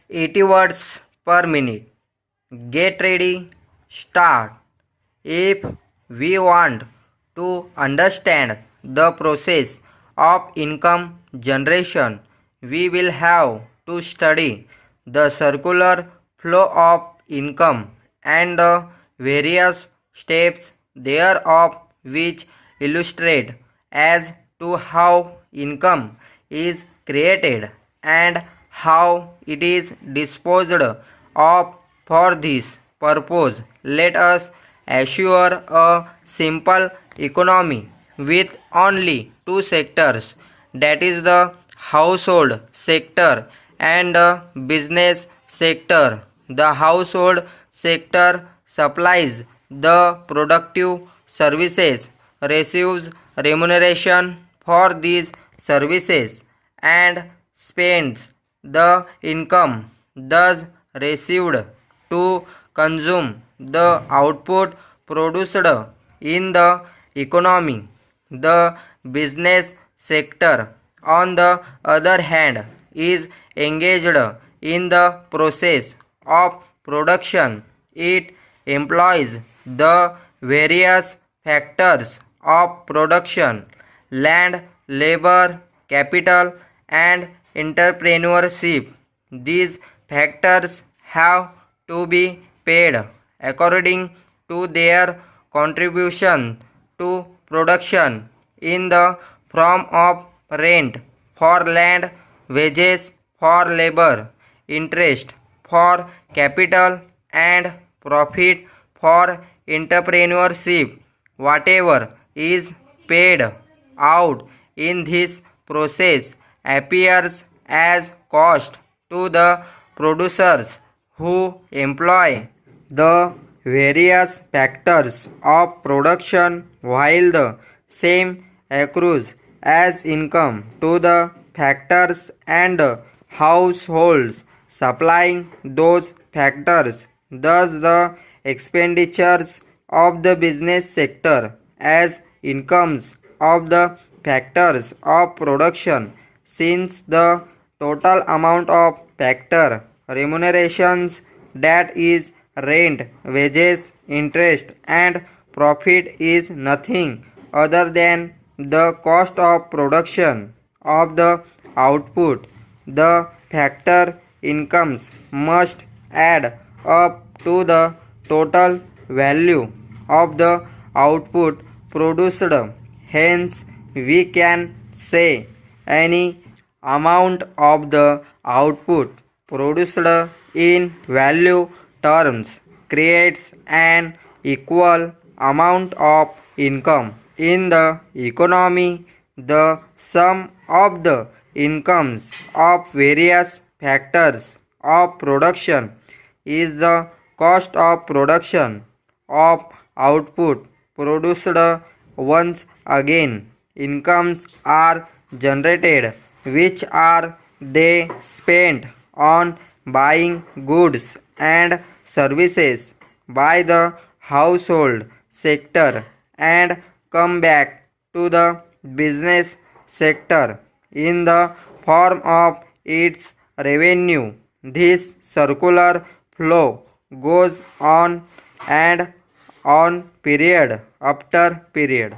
80 words per minute. Get ready, start. If we want to understand the process of income generation, we will have to study the circular flow of income and the various steps thereof, which illustrate as to how income is created and how it is disposed of. For this purpose, let us assure a simple economy with only two sectors, that is the household sector and the business sector. The household sector supplies the productive services, receives remuneration for these services, and spends the income thus received to consume the output produced in the economy. The business sector, on the other hand, is engaged in the process of production. It employs the various factors of production: land, labor, capital, and entrepreneurship. These factors have to be paid according to their contribution to production in the form of rent for land, wages for labor, interest for capital, and profit for entrepreneurship. Whatever is paid out in this process appears as cost to the producers who employ the various factors of production, while the same accrues as income to the factors and households supplying those factors. Thus, the expenditures of the business sector as incomes of the factors of production, since the total amount of factor remunerations, that is rent, wages, interest, and profit, is nothing other than the cost of production of the output. The factor incomes must add up to the total value of the output produced. Hence, we can say any amount of the output produced in value terms creates an equal amount of income in the economy. The sum of the incomes of various factors of production is the cost of production of output produced. Once again, incomes are generated, which are they spent on buying goods and services by the household sector and come back to the business sector in the form of its revenue. This circular flow goes on and on, period after period.